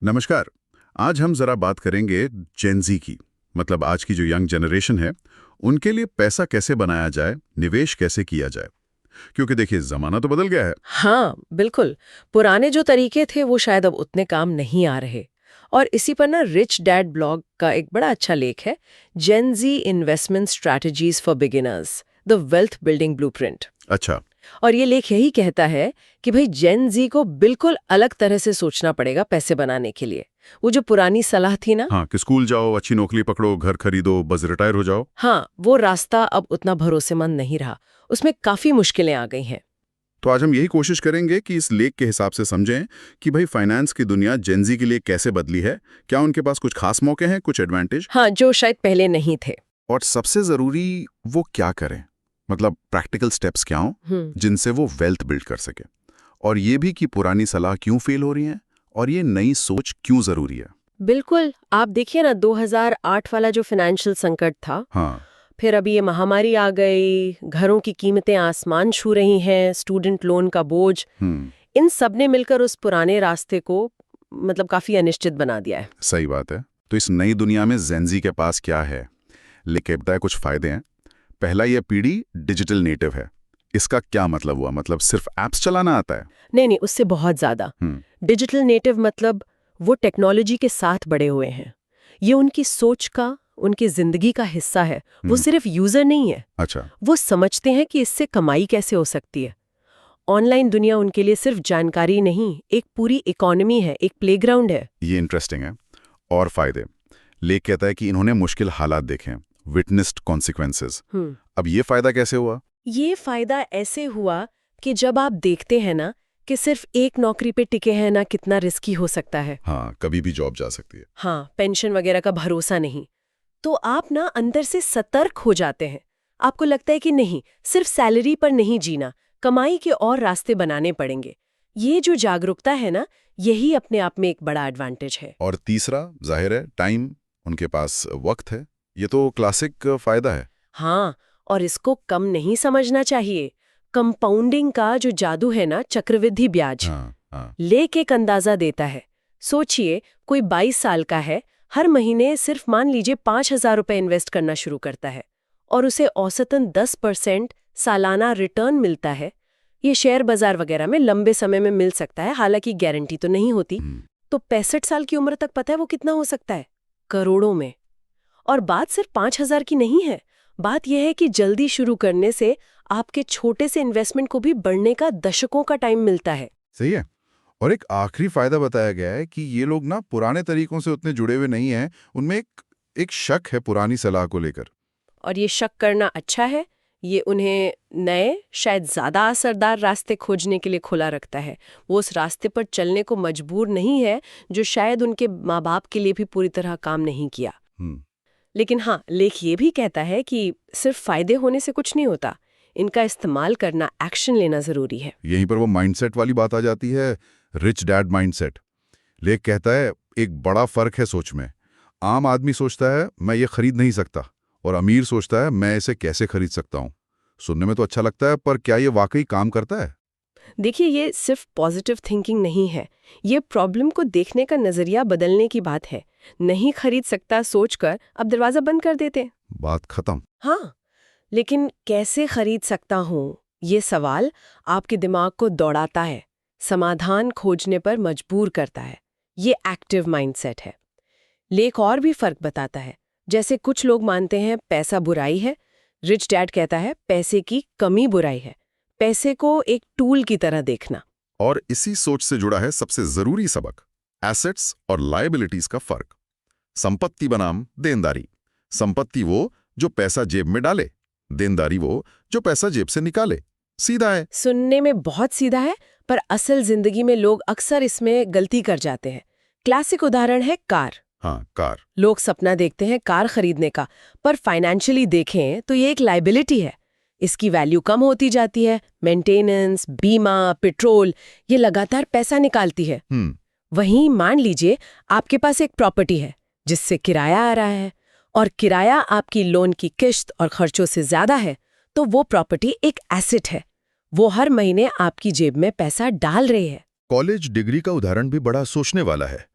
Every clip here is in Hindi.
नमस्कार। आज हम जरा बात करेंगे जेनजी की। मतलब आज की जो यंग जनरेशन है, उनके लिए पैसा कैसे बनाया जाए, निवेश कैसे किया जाए। क्योंकि देखिए, जमाना तो बदल गया है। हाँ, बिल्कुल। पुराने जो तरीके थे वो शायद अब उतने काम नहीं आ रहे। और इसी पर ना रिच डैड ब्लॉग का एक बड़ा अच्छा लेख है, gen Z investment strategies for beginners, the wealth building blueprint. अच्छा। और ये लेख यही कहता है कि भाई जेन जी को बिल्कुल अलग तरह से सोचना पड़ेगा पैसे बनाने के लिए। वो जो पुरानी सलाह थी ना, हाँ, कि स्कूल जाओ, अच्छी नौकरी पकड़ो, घर खरीदो, बस रिटायर हो जाओ। हाँ, वो रास्ता अब उतना भरोसेमंद नहीं रहा। उसमें काफी मुश्किलें आ गई हैं। तो आज हम यही कोशिश करेंगे कि इस लेख के हिसाब से समझें कि भाई फाइनेंस की दुनिया जेनजी के लिए कैसे बदली है। क्या उनके पास कुछ खास मौके हैं, कुछ एडवांटेज, हाँ, जो शायद पहले नहीं थे। और सबसे जरूरी वो क्या करें। मतलब प्रैक्टिकल स्टेप्स क्या हों हम्म। जिनसे वो वेल्थ बिल्ड कर सके। और ये भी कि पुरानी सलाह क्यों फेल हो रही है और ये नई सोच क्यों जरूरी है। बिल्कुल। आप देखिए ना, 2008 वाला जो फाइनेंशियल संकट था, हाँ। फिर अभी ये महामारी आ गई, घरों की कीमतें आसमान छू रही हैं, स्टूडेंट लोन का बोझ, हम्म। इन सब ने मिलकर उस पुराने रास्ते को मतलब काफी अनिश्चित बना दिया है। सही बात है। तो इस नई दुनिया में जेनजी के पास क्या है, लेके बताए कुछ फायदे हैं। पहला, ये पीढ़ी डिजिटल नेटिव है। इसका क्या मतलब हुआ? मतलब सिर्फ एप्स चलाना आता है? नहीं नहीं, उससे बहुत ज्यादा। हम्म। डिजिटल नेटिव मतलब वो टेक्नोलॉजी के साथ बड़े हुए हैं। ये उनकी सोच का, उनकी जिंदगी का हिस्सा है। वो सिर्फ यूजर नहीं है। अच्छा। वो समझते हैं कि इससे कमाई कैसे हो सकती है। ऑनलाइन दुनिया उनके लिए सिर्फ जानकारी नहीं, एक पूरी इकोनॉमी है, एक प्लेग्राउंड है। ये इंटरेस्टिंग है। और फायदे, लेख कहता है कि इन्होंने मुश्किल हालात देखे हैं, विटनेस्ड कॉन्सिक्वेंसेस। अब ये फायदा कैसे हुआ? ये फायदा ऐसे हुआ कि जब आप देखते हैं ना कि सिर्फ एक नौकरी पे टिके हैं ना, कितना रिस्की हो सकता है। हाँ, कभी भी जॉब जा सकती है। हाँ, पेंशन वगैरह का भरोसा नहीं। तो आप ना अंदर से सतर्क हो जाते हैं। आपको लगता है कि नहीं, सिर्फ सैलरी पर नहीं जीना, कमाई के और रास्ते बनाने पड़ेंगे। ये जो जागरूकता है ना, यही अपने आप में एक बड़ा एडवांटेज है। और तीसरा, जाहिर है, टाइम। उनके पास वक्त है। ये तो क्लासिक फायदा है। हाँ, और इसको कम नहीं समझना चाहिए। कंपाउंडिंग का जो जादू है ना, चक्रवृद्धि ब्याज, हाँ हाँ। लेक एक अंदाजा देता है। सोचिए, कोई 22 साल का है, हर महीने सिर्फ मान लीजिए 5,000 रुपए इन्वेस्ट करना शुरू करता है और उसे औसतन 10% सालाना रिटर्न मिलता है। ये शेयर बाजार वगैरह में लंबे समय में मिल सकता है, हालांकि गारंटी तो नहीं होती। तो 65 साल की उम्र तक पता है वो कितना हो सकता है? करोड़ों में। और बात सिर्फ 5,000 की नहीं है। बात यह है कि जल्दी शुरू करने से आपके छोटे से इन्वेस्टमेंट को भी बढ़ने का दशकों का टाइम मिलता है। सही है। और एक आखिरी फायदा बताया गया है कि ये लोग ना पुराने तरीकों से उतने जुड़े हुए नहीं हैं। उनमें एक शक है पुरानी सलाह को लेकर। और ये शक करना अच्छा है। ये उन्हें नए, शायद ज्यादा असरदार रास्ते खोजने के लिए खुला रखता है। वो उस रास्ते पर चलने को मजबूर नहीं है जो शायद उनके माँ बाप के लिए भी पूरी तरह काम नहीं किया। हम्म। लेकिन हाँ, लेख ये भी कहता है कि सिर्फ फायदे होने से कुछ नहीं होता। इनका इस्तेमाल करना, एक्शन लेना जरूरी है। यहीं पर वो माइंडसेट वाली बात आ जाती है, रिच डैड माइंडसेट। लेख कहता है एक बड़ा फर्क है सोच में। आम आदमी सोचता है मैं ये खरीद नहीं सकता, और अमीर सोचता है मैं इसे कैसे खरीद सकता हूँ। सुनने में तो अच्छा लगता है, पर क्या ये वाकई काम करता है? देखिए, ये सिर्फ पॉजिटिव थिंकिंग नहीं है। ये प्रॉब्लम को देखने का नजरिया बदलने की बात है। नहीं खरीद सकता सोचकर अब दरवाजा बंद कर देते हैं। बात खत्म। हाँ, लेकिन कैसे खरीद सकता हूँ, ये सवाल आपके दिमाग को दौड़ाता है, समाधान खोजने पर मजबूर करता है। ये एक्टिव माइंडसेट है। लेख और भी फर्क बताता है। जैसे कुछ लोग मानते हैं पैसा बुराई है, रिच डैड कहता है पैसे की कमी बुराई है। पैसे को एक टूल की तरह देखना। और इसी सोच से जुड़ा है सबसे जरूरी सबक, एसेट्स और लायबिलिटीज का फर्क। संपत्ति बनाम देनदारी। संपत्ति वो जो पैसा जेब में डाले, देनदारी वो जो पैसा जेब से निकाले। सीधा है। सुनने में बहुत सीधा है, पर असल जिंदगी में लोग अक्सर इसमें गलती कर जाते हैं। क्लासिक उदाहरण है कार। हाँ, कार। लोग सपना देखते हैं कार खरीदने का, पर फाइनेंशियली देखें तो ये एक लायबिलिटी है। इसकी वैल्यू कम होती जाती है। मेंटेनेंस, बीमा, पेट्रोल, ये लगातार पैसा निकालती है। वहीं मान लीजिए आपके पास एक प्रॉपर्टी है जिससे किराया आ रहा है, और किराया आपकी लोन की किश्त और खर्चों से ज्यादा है, तो वो प्रॉपर्टी एक एसेट है। वो हर महीने आपकी जेब में पैसा डाल रही है। कॉलेज डिग्री का उदाहरण भी बड़ा सोचने वाला है।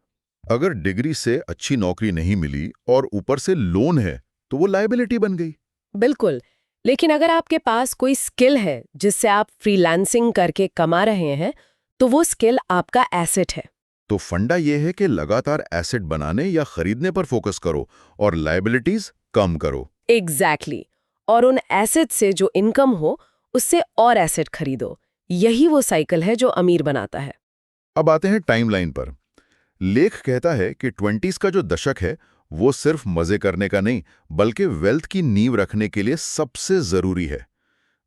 अगर डिग्री से अच्छी नौकरी नहीं मिली और ऊपर से लोन है तो वो लायबिलिटी बन गई। बिल्कुल। लेकिन अगर आपके पास कोई स्किल है जिससे आप फ्रीलांसिंग करके कमा रहे हैं, तो वो स्किल आपका एसेट है। तो फंडा ये है कि लगातार एसेट बनाने या खरीदने पर फोकस करो और लायबिलिटीज कम करो। एग्जैक्टली। और उन एसेट से जो इनकम हो, उससे और एसेट खरीदो। यही वो साइकिल है जो अमीर बनाता है। अब आते हैं टाइमलाइन पर। लेख कहता है कि 20s का जो दशक है वो सिर्फ मजे करने का नहीं बल्कि वेल्थ की नींव रखने के लिए सबसे जरूरी है।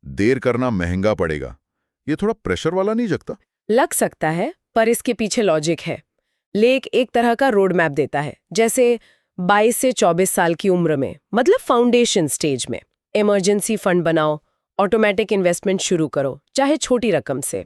देर करना महंगा पड़ेगा। ये थोड़ा प्रेशर वाला नहीं जगता? लग सकता है, पर इसके पीछे लॉजिक है। लेख एक तरह का रोड मैप देता है, जैसे 22 से 24 साल की उम्र में, मतलब फाउंडेशन स्टेज में इमरजेंसी फंड बनाओ, ऑटोमेटिक इन्वेस्टमेंट शुरू करो, चाहे छोटी रकम से।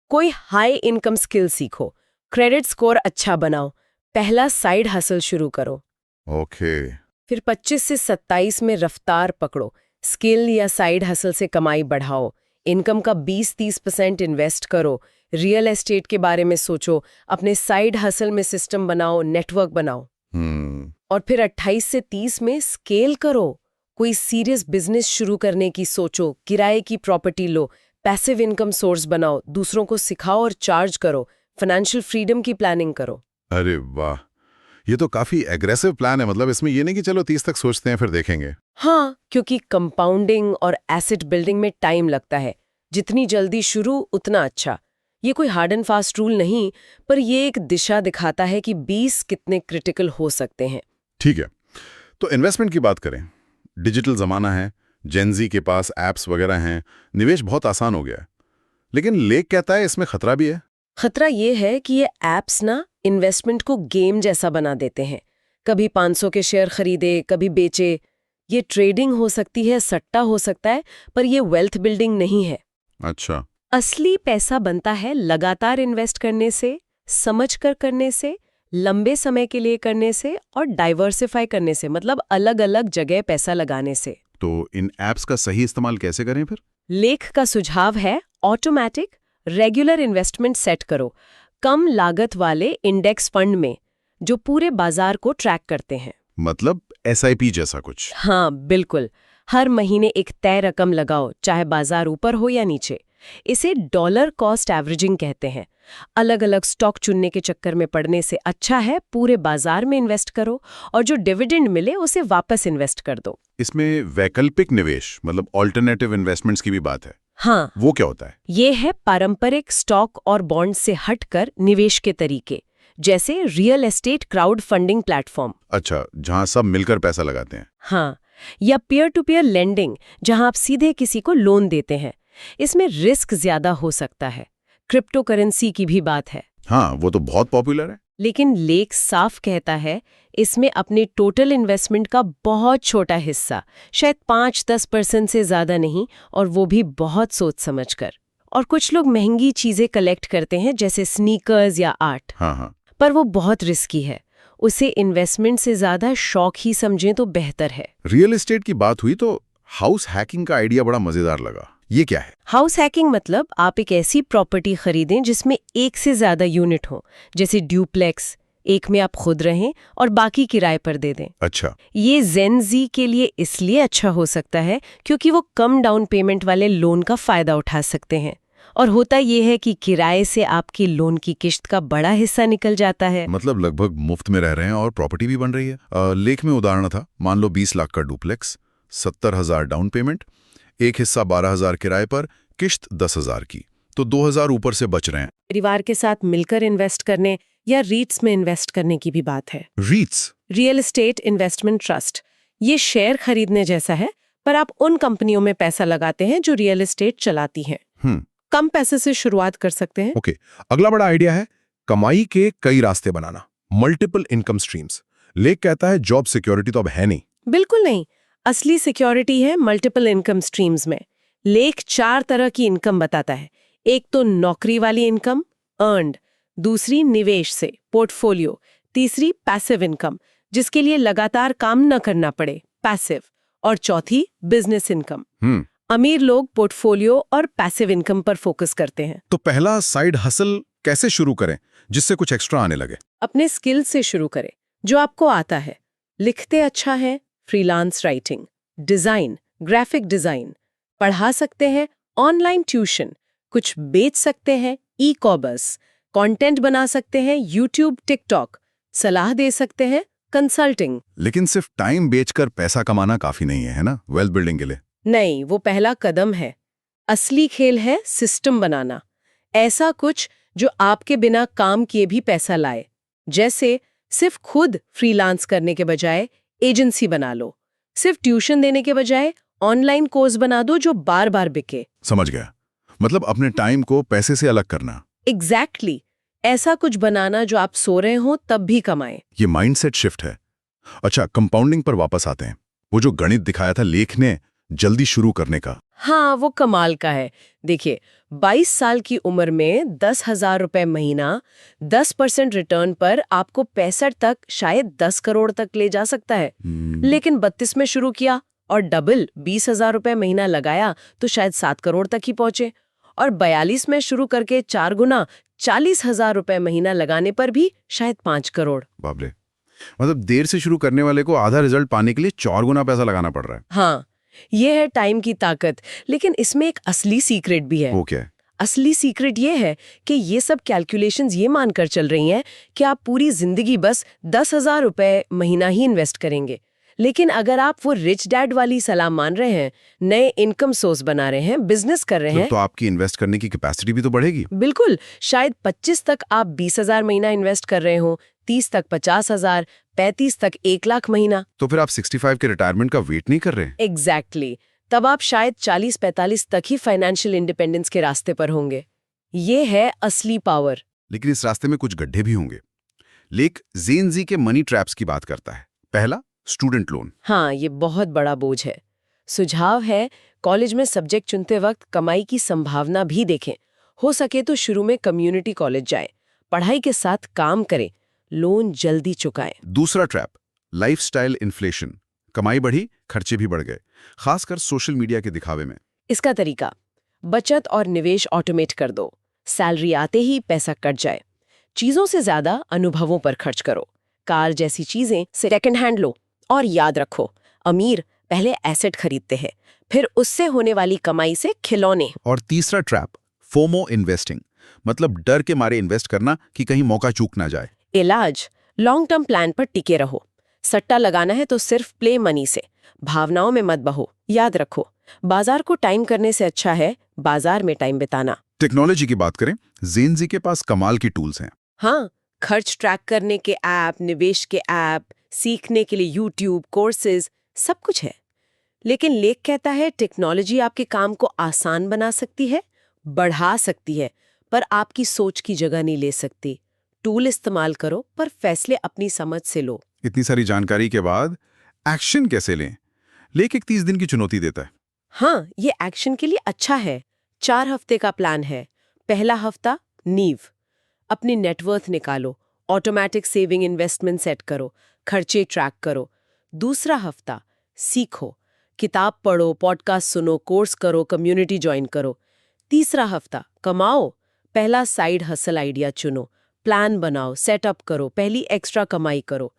कोई हाई इनकम स्किल सीखो, क्रेडिट स्कोर अच्छा बनाओ, पहला साइड हसल शुरू करो। ओके। फिर 25 से 27 में रफ्तार पकड़ो, स्किल या साइड हसल से कमाई बढ़ाओ, इनकम का 20-30% इन्वेस्ट करो, रियल एस्टेट के बारे में सोचो, अपने साइड हसल में सिस्टम बनाओ, नेटवर्क बनाओ। और फिर 28 से 30 में स्केल करो, कोई सीरियस बिजनेस शुरू करने की सोचो, किराए की प्रॉपर्टी लो, पैसिव इनकम सोर्स बनाओ, दूसरों को सिखाओ और चार्ज करो, फाइनेंशियल फ्रीडम की प्लानिंग करो। अरे वाह, ये तो काफी एग्रेसिव प्लान है। मतलब इसमें ये नहीं कि चलो 30 तक सोचते हैं फिर देखेंगे। हाँ, क्योंकि कंपाउंडिंग और एसेट बिल्डिंग में टाइम लगता है। जितनी जल्दी शुरू उतना अच्छा। ये कोई हार्ड एंड फास्ट रूल नहीं, पर ये एक दिशा दिखाता है कि 20 कितने क्रिटिकल हो सकते हैं। ठीक है, तो इन्वेस्टमेंट की बात करें। डिजिटल जमाना है, जेनजी के पास एप्स वगैरह हैं, निवेश बहुत आसान हो गया है। लेकिन लेख कहता है इसमें खतरा भी है। खतरा ये है कि ये एप्स ना इन्वेस्टमेंट को गेम जैसा बना देते हैं। कभी 500 के शेयर खरीदे, कभी बेचे। ये ट्रेडिंग हो सकती है, सट्टा हो सकता है, पर ये वेल्थ बिल्डिंग नहीं है। अच्छा। असली पैसा बनता है लगातार इन्वेस्ट करने से, समझकर करने से, लंबे समय के लिए करने से और डाइवर्सिफाई करने से, मतलब अलग-अलग जगह पैसा लगाने से। तो इन एप्स का सही इस्तेमाल कैसे करें फिर? लेख का सुझाव है ऑटोमैटिक रेगुलर इन्वेस्टमेंट सेट करो, कम लागत वाले इंडेक्स फंड में, जो पूरे बाजार को ट्रैक करते हैं। मतलब SIP जैसा कुछ? हाँ, बिल्कुल। हर महीने एक तय रकम लगाओ, चाहे बाजार ऊपर हो या नीचे। इसे डॉलर कॉस्ट एवरेजिंग कहते हैं। अलग अलग स्टॉक चुनने के चक्कर में पड़ने से अच्छा है पूरे बाजार में इन्वेस्ट करो और जो डिविडेंड मिले उसे वापस इन्वेस्ट कर दो। इसमें वैकल्पिक निवेश मतलब ऑल्टरनेटिव इन्वेस्टमेंट्स की भी बात है। हाँ, वो क्या होता है? ये है पारंपरिक स्टॉक और बॉन्ड से हटकर निवेश के तरीके, जैसे real estate crowd funding platform. अच्छा, जहां सब मिलकर पैसा लगाते हैं। हाँ, या पीयर टू पीयर लेंडिंग, जहां आप सीधे किसी को लोन देते हैं। इसमें रिस्क ज्यादा हो सकता है। क्रिप्टो करेंसी की भी बात है। हाँ, वो तो बहुत पॉपुलर है। लेकिन लेख साफ कहता है इसमें अपने टोटल इन्वेस्टमेंट का बहुत छोटा हिस्सा, शायद 5-10% से ज्यादा नहीं, और वो भी बहुत सोच समझकर। और कुछ लोग महंगी चीजें कलेक्ट करते हैं, जैसे स्नीकर्स या आर्ट। हाँ। पर वो बहुत रिस्की है। उसे इन्वेस्टमेंट से ज्यादा शौक ही समझें तो बेहतर है। रियल एस्टेट की बात हुई तो हाउस हैकिंग का आइडिया बड़ा मजेदार लगा। ये क्या है? हाउस हैकिंग मतलब आप एक ऐसी प्रॉपर्टी खरीदें जिसमें एक से ज्यादा यूनिट हो, जैसे ड्यूप्लेक्स। एक में आप खुद रहें और बाकी किराए पर दे दें। अच्छा। ये जेन ज़ी के लिए इसलिए अच्छा हो सकता है क्योंकि वो कम डाउन पेमेंट वाले लोन का फायदा उठा सकते हैं। और होता ये है कि किराए से आपकी लोन की किश्त का बड़ा हिस्सा निकल जाता है। मतलब लगभग मुफ्त में रह रहे हैं और प्रॉपर्टी भी बन रही है। लेख में उदाहरण था, मान लो 20 लाख का डुप्लेक्स, 70,000 डाउन पेमेंट, एक हिस्सा 12,000 किराए पर, किश्त 10,000 की, तो 2,000 ऊपर से बच रहे हैं। परिवार के साथ मिलकर इन्वेस्ट करने या रीट्स में इन्वेस्ट करने की भी बात है। रीट्स? Real estate investment trust. ये शेयर खरीदने जैसा है, पर आप उन कंपनियों में पैसा लगाते हैं जो रियल एस्टेट चलाती हैं। कम पैसे से शुरुआत कर सकते हैं। ओके, अगला बड़ा आइडिया है कमाई के कई रास्ते बनाना, मल्टीपल इनकम स्ट्रीम्स। लेख कहता है जॉब सिक्योरिटी तो अब है नहीं। बिल्कुल नहीं। असली सिक्योरिटी है मल्टीपल इनकम स्ट्रीम्स में। लेख 4 तरह की इनकम बताता है। एक तो नौकरी वाली इनकम, अर्न्ड। दूसरी निवेश से, पोर्टफोलियो। तीसरी पैसिव इनकम, जिसके लिए लगातार काम न करना पड़े, पैसिव। और चौथी बिजनेस इनकम। अमीर लोग पोर्टफोलियो और पैसिव इनकम पर फोकस करते हैं। तो पहला साइड हसल कैसे शुरू करें, जिससे कुछ एक्स्ट्रा आने लगे। अपने स्किल से शुरू करें, जो आपको आता है। लिखते अच्छा है, freelance writing, design, graphic design, पढ़ा सकते हैं, ऑनलाइन ट्यूशन, कुछ बेच सकते हैं, ई कॉमर्स, कंटेंट बना सकते हैं, यूट्यूब, टिकटॉक, सलाह दे सकते हैं, कंसल्टिंग। लेकिन सिर्फ टाइम बेचकर पैसा कमाना काफी नहीं है ना वेल्थ बिल्डिंग के लिए? नहीं, वो पहला कदम है। असली खेल है सिस्टम बनाना, ऐसा कुछ जो आपके बिना काम किए भी पैसा लाए। जैसे सिर्फ खुद फ्रीलांस करने के बजाय एजेंसी बना लो, सिर्फ ट्यूशन देने के बजाय ऑनलाइन कोर्स बना दो जो बार बार बिके। समझ गया, मतलब अपने टाइम को पैसे से अलग करना। एग्जैक्टली, ऐसा कुछ बनाना जो आप सो रहे हो तब भी कमाए। ये माइंडसेट शिफ्ट है। अच्छा, कंपाउंडिंग पर वापस आते हैं। वो जो गणित दिखाया था लेख ने जल्दी शुरू करने का। हाँ, वो कमाल का है। देखिए, 22 साल की उम्र में 10,000 रुपए महीना, 10% रिटर्न पर आपको 65 तक, शायद 10 करोड़ तक ले जा सकता है। लेकिन 32 में शुरू किया और डबल 20,000 रुपए महीना लगाया तो शायद 7 करोड़ तक ही पहुंचे। और 42 में शुरू करके 4 गुना 40,000 रुपए महीना लगाने पर भी शायद 5 करोड़। बाप रे, मतलब देर से शुरू करने वाले को आधा रिजल्ट पाने के लिए 4 गुना पैसा लगाना पड़ रहा है। हाँ, ये है टाइम की ताकत। लेकिन इसमें एक असली सीक्रेट भी है। वो क्या है? असली सीक्रेट ये है कि ये सब कैलकुलेशंस ये मानकर चल रही हैं कि आप पूरी जिंदगी बस 10,000 रुपए महीना ही इन्वेस्ट करेंगे। लेकिन अगर आप वो रिच डैड वाली सलाह मान रहे हैं, नए इनकम सोर्स बना रहे हैं, बिजनेस कर रहे हैं, तो आपकी इन्वेस्ट करने की कैपेसिटी भी तो बढ़ेगी। बिल्कुल। शायद 25 तक आप 20,000 महीना इन्वेस्ट कर रहे हो, 30 तक 50,000, 35 तक 1,00,000 महीना। तो फिर आप 65 के रिटायरमेंट का वेट नहीं कर रहे? एग्जैक्टली। तब आप शायद 40-45 तक ही फाइनेंशियल इंडिपेंडेंस के रास्ते पर होंगे। ये है असली पावर। लेकिन इस रास्ते में कुछ गड्ढे भी होंगे। लेख जेन जी के मनी ट्रैप्स की बात करता है। पहला, स्टूडेंट लोन। हाँ, ये बहुत बड़ा बोझ है। सुझाव है, कॉलेज में सब्जेक्ट चुनते वक्त कमाई की संभावना भी देखें। हो सके तो शुरू में कम्युनिटी कॉलेज जाए, पढ़ाई के साथ काम करें, लोन जल्दी चुकाएं। दूसरा ट्रैप, लाइफस्टाइल इन्फ्लेशन। कमाई बढ़ी, खर्चे भी बढ़ गए, खासकर सोशल मीडिया के दिखावे में। इसका तरीका, बचत और निवेश ऑटोमेट कर दो, सैलरी आते ही पैसा कट जाए। चीजों से ज्यादा अनुभवों पर खर्च करो। कार जैसी चीजें सेकंड हैंड लो। और याद रखो, अमीर पहले एसेट खरीदते हैं, फिर उससे होने वाली कमाई से खिलौने। और तीसरा ट्रैप, फोमो इन्वेस्टिंग, मतलब डर के मारे इन्वेस्ट करना कि कहीं मौका चूक ना जाए। इलाज, लॉन्ग टर्म प्लान पर टिके रहो। सट्टा लगाना है तो सिर्फ प्ले मनी से, भावनाओं में मत बहो। याद रखो, बाजार को टाइम करने से अच्छा है बाजार में टाइम बिताना। टेक्नोलॉजी की बात करें, जेन जी के पास कमाल की टूल्स हैं। हाँ, खर्च ट्रैक करने के ऐप, निवेश के ऐप, सीखने के लिए यूट्यूब, कोर्सेज, सब कुछ है। लेकिन लेख कहता है टेक्नोलॉजी आपके काम को आसान बना सकती है, बढ़ा सकती है, पर आपकी सोच की जगह नहीं ले सकती। टूल इस्तेमाल करो, पर फैसले अपनी समझ से लो। इतनी सारी जानकारी के बाद एक्शन कैसे लें? लेख एक 30 दिन की चुनौती देता है। हाँ, ये एक्शन के लिए अच्छा है। 4 हफ्ते का प्लान है। पहला हफ्ता, नींव। अपनी नेटवर्थ निकालो, ऑटोमेटिक सेविंग इन्वेस्टमेंट सेट करो, खर्चे ट्रैक करो। दूसरा हफ्ता, सीखो, किताब पढ़ो, पॉडकास्ट सुनो, कोर्स करो, कम्युनिटी ज्वाइन करो। तीसरा हफ्ता, कमाओ। पहला साइड हसल आइडिया चुनो, प्लान बनाओ, सेटअप करो, पहली एक्स्ट्रा कमाई करो।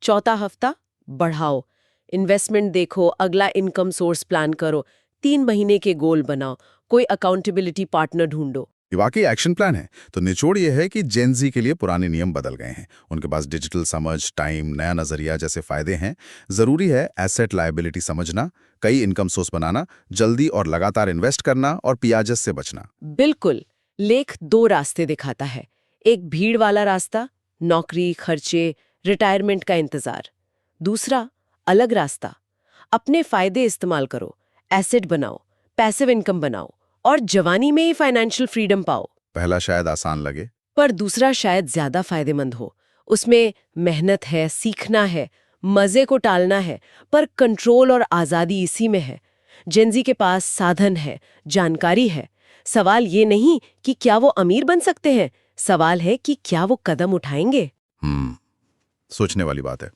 चौथा हफ्ता, बढ़ाओ, इन्वेस्टमेंट देखो, अगला इनकम सोर्स प्लान करो, 3 महीने के गोल बनाओ, कोई अकाउंटेबिलिटी पार्टनर ढूंढो। ये वाकई एक्शन प्लान है। तो निचोड़ ये है कि जेन जी के लिए पुराने नियम बदल गए हैं। उनके पास डिजिटल समझ, टाइम, नया नजरिया जैसे फायदे हैं। जरूरी है एसेट लायबिलिटी समझना, कई इनकम सोर्स बनाना, जल्दी और लगातार इन्वेस्ट करना और पियाजस से बचना। बिल्कुल। लेख 2 रास्ते दिखाता है। एक भीड़ वाला रास्ता, नौकरी, खर्चे, रिटायरमेंट का इंतजार। दूसरा, अलग रास्ता, अपने फायदे इस्तेमाल करो, एसेट बनाओ, पैसिव इनकम बनाओ और जवानी में ही फाइनेंशियल फ्रीडम पाओ। पहला शायद आसान लगे, पर दूसरा शायद ज्यादा फायदेमंद हो। उसमें मेहनत है, सीखना है, मजे को टालना है, पर कंट्रोल और आजादी इसी में है। जेन-ज़ी के पास साधन है, जानकारी है। सवाल ये नहीं कि क्या वो अमीर बन सकते हैं, सवाल है कि क्या वो कदम उठाएंगे। सोचने वाली बात है।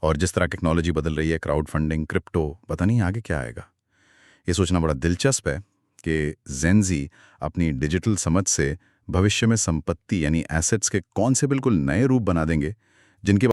और जिस तरह टेक्नोलॉजी बदल रही है, क्राउड फंडिंग, क्रिप्टो, पता नहीं आगे क्या आएगा। ये सोचना बड़ा दिलचस्प है कि जेन-ज़ी अपनी डिजिटल समझ से भविष्य में संपत्ति यानी एसेट्स के कौन से बिल्कुल नए रूप बना देंगे जिनके